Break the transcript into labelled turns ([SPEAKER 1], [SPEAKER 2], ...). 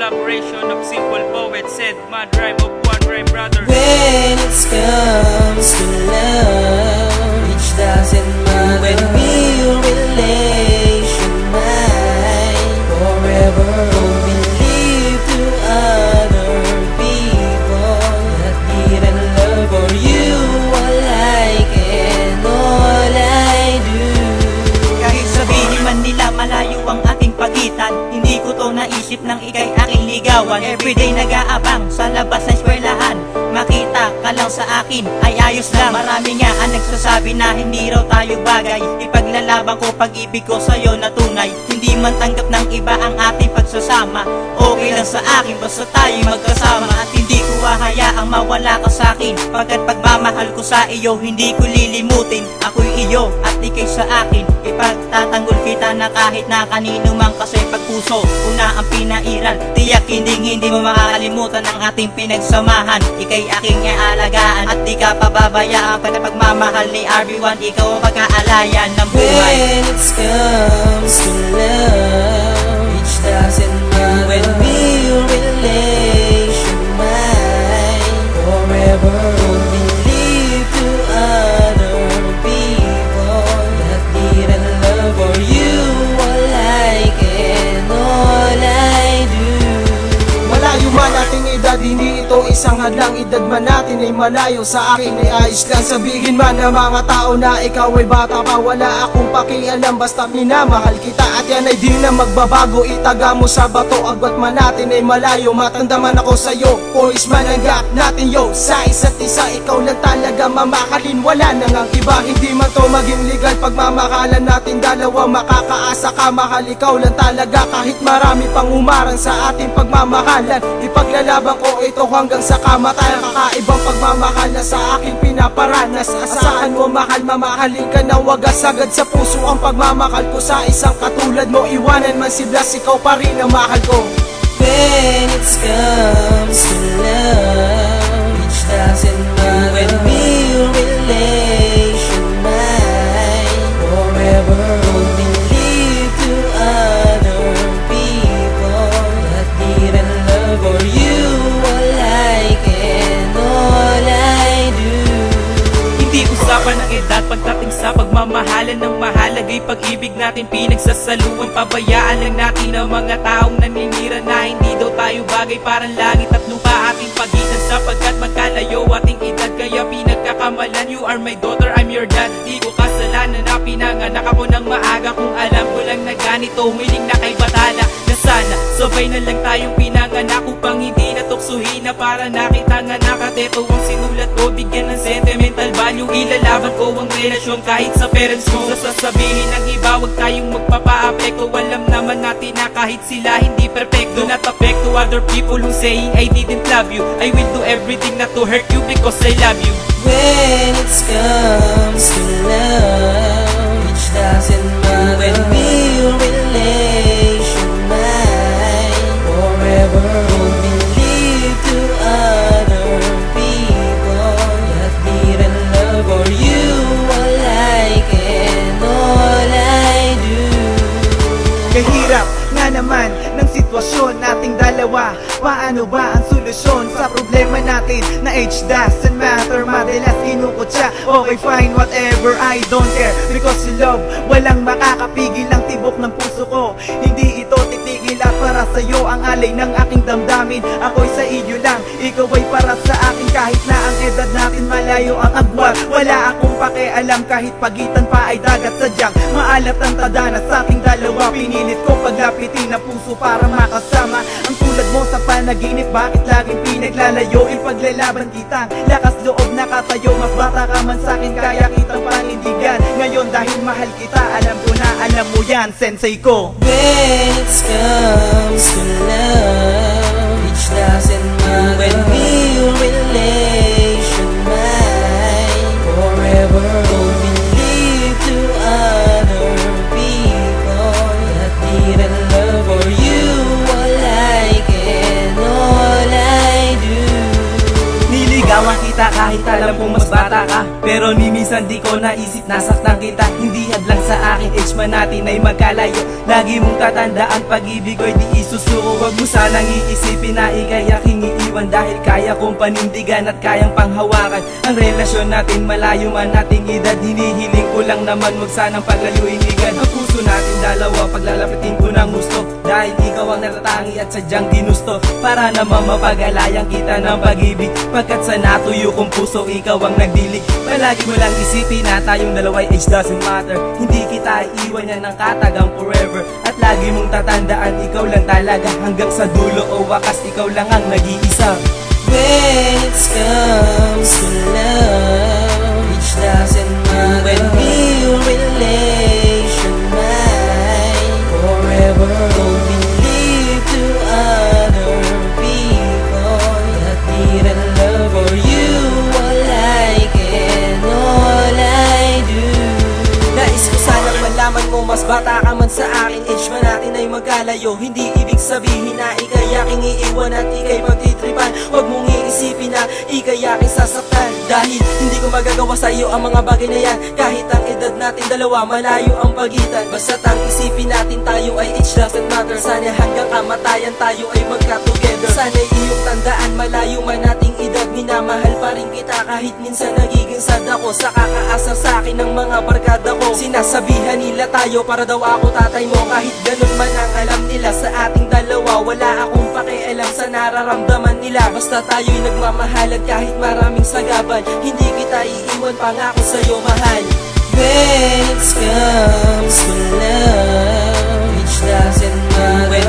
[SPEAKER 1] collaboration of simple poets said mad rhyme of one rhyme brother.
[SPEAKER 2] When it comes to love, it doesn't matter when real relation mine forever. Don't believe to other people that didn't love for you all I can, all I do.
[SPEAKER 3] Kahit sabihin man nila malayo ang ating pagitan, hindi ko to naisip nang ikay aking ligawan. Everyday nag-aabang sa labas ng eskwelahan, makita ka lang sa akin ay ayos lang. Marami nga ang nagsasabi na hindi raw tayo bagay, ipaglalaban ko pag-ibig ko sa'yo na tunay. Hindi man tanggap ng iba ang ating pagsasama, okay lang sa akin basta tayo magkasama. At hindi ko hahayaang mawala ka sa akin, pagkat pagmamahal ko sa iyo hindi ko lilimutin. Ako'y iyo at ikay sa akin, ipagtatanggol kita na kahit na kanino mang. Kasi pag puso una ang pinairal, tiyak hindi mo makakalimutan ang ating pinagsamahan. Ikay aking aalagaan at di ka pababayaan, pagkat pagmamahal ni RB1 ikaw ang pagkaalayan ng buhay.
[SPEAKER 2] When it comes to love, it doesn't matter when real relation mine forever. Don't believe to other people that didn't love for you all I can, all I do.
[SPEAKER 4] Malayo man ating edad, hindi ito isang hadlang. Edad man natin ay malayo, sa akin ay ayos lang. Sabihin man ng mga tao na ikaw ay bata pa, wala akong pakialam basta minamahal kita. At yan ay di na magbabago, itaga mo sa bato. Agwat man natin ay malayo, matanda man ako sa'yo, poise man ang gap natin yo. Sa isa't isa, ikaw lang talaga mamahalin, wala nang ang iba. Hindi man to maging legal, pagmamahalan natin dalawa. Makakaasa ka, mahal ikaw lang talaga. Kahit marami pang umarang sa ating pagmamahalan, ipaglalaban ko ito hanggang sa kamatayan. Kakaibang pagmamahal na sa aking pinaparanas. Asahan mo mahal, mamahalin ka na wagas. Agad sa puso ang pagmamahal ko sa isang katulad mo. Iwanan man si Blas, ikaw pa rin ang mahal ko.
[SPEAKER 2] When it comes to love, it doesn't matter when real relation mine forever. Don't believe to other people that didn't love for you all I can, all I do.
[SPEAKER 1] Hindi usapan ng edad pagdating sa pagmamahalan. Ng mahalagay pag-ibig natin pinagsasaluan. Pabayaan lang natin ang mga taong naninira na hindi daw tayo bagay. Parang langit at lupa ating pagitan, sapagkat magkalayo ating edad. Kaya pinagkakamalan, you are my daughter, I'm your dad. Di ko kasalanan na pinanganak ako ng maaga. Kung alam ko lang na ganito, humiling na kay batala na sana sabay na lang tayong pinanganak, upang hindi natuksuhin na para nakita nga nakateto ang sinulat ko. Bigyan ng sentimental value, ilalaban ko ang relasyon kahit sa parents mo. Sa sasabihin ng iba, wag tayong magpapa-apekto. Alam naman natin na kahit sila hindi perfecto. Do not affect to other people who saying I didn't love you. I will do everything not to hurt you because I love you.
[SPEAKER 2] When it comes to love, it doesn't matter when real relation mine forever. Don't believe to other people that didn't love for you all I can, all I do.
[SPEAKER 5] Kahirap nga naman ng sitwasyon nating dalawa. Paano ba ang solusyon sa problema natin na age doesn't matter? Madalas kinukot siya, okay fine whatever, I don't care. Because you love, walang makakapigil ang tibok ng puso ko. Hindi ito titigil at para sa'yo ang alay ng aking damdamin. Ako'y sa iyo lang, ikaw ay para sa akin. Kahit na ang edad natin malayo ang agwat, wala akong pakialam kahit pagitan pa ay dagat. Sadyang maalat ang tadhana sa ating dalawa. Pinilit ko paglapitin ang puso para makasama. Ang tulad mo sa panaginip, bakit laging pinaglalayo? Ipaglalaban kitang lakas loob nakatayo. Mas bata ka man sa'kin, kaya kitang panindigan. Ngayon dahil mahal kita, alam ko na alam mo yan, sensei ko.
[SPEAKER 2] When it comes to love, it doesn't matter when real relation mine forever. Don't believe to other people that didn't love for you all I can, all I do.
[SPEAKER 5] Niligawan kita kahit
[SPEAKER 1] Kahit alam kong mas bata ka, pero ni minsan di ko naisip nasaktan kita. Hindi hadlang sa akin, age man natin ay magkalayo. Lagi mong tatandaan, pag-ibig ko'y di isusuko. Huwag mo sanang iisipin na ikay aking iiwan, dahil kaya kong panindigan at kayang panghawakan ang relasyon natin. Malayo man nating edad, hinihiling ko lang naman huwag sanang paglayuin igad ang puso natin dalawa. Paglalapitin ko ng gusto, dahil ikaw ang natatangi at sadyang ginusto, para naman mapag-alayang kita ng pag-ibig. Pagkat sa natuyo kong puso, ikaw ang nagdilig. Palagi mo lang isipin na tayong dalawa'y age doesn't matter. Hindi kita iiwan yan ng katagang forever. At lagi mong tatandaan, ikaw lang talaga. Hanggang sa dulo o wakas, ikaw lang ang nag-iisa.
[SPEAKER 2] When it comes to love, it doesn't matter. When your relation mine forever. Don't believe to other people that didn't love for you. All I can, all I do.
[SPEAKER 4] Nais ko sanang malaman mo, mas bata ka man sa akin, age man natin ay magkalayo. Hindi ibig sabihin na ikay aking iiwan at ikay pagtitripan. Huwag mong iisipin na ikay aking sasaktan, dahil hindi ko magagawa sa iyo ang mga bagay na yan. Kahit ang edad natin dalawa, malayo ang pagitan. Basta't ang isipin natin, tayo ay age doesn't matter. Sana hanggang kamatayan tayo ay magka-together. Sana'y iyong tandaan, malayo man nating edad, minamahal pa rin kita. Kahit minsan nagiging sad ako sa kakaasar sa akin ng mga barkada ko. Sinasabihan nila tayo para daw ako tatay mo. Kahit ganun man ang alam nila sa ating dalawa, wala akong pakialam sa nararamdaman nila. Basta tayo'y nagmamahalan kahit maraming sagaban. Hindi kita iiwan, pangako sa'yo mahal.
[SPEAKER 2] When it comes to love, it doesn't matter.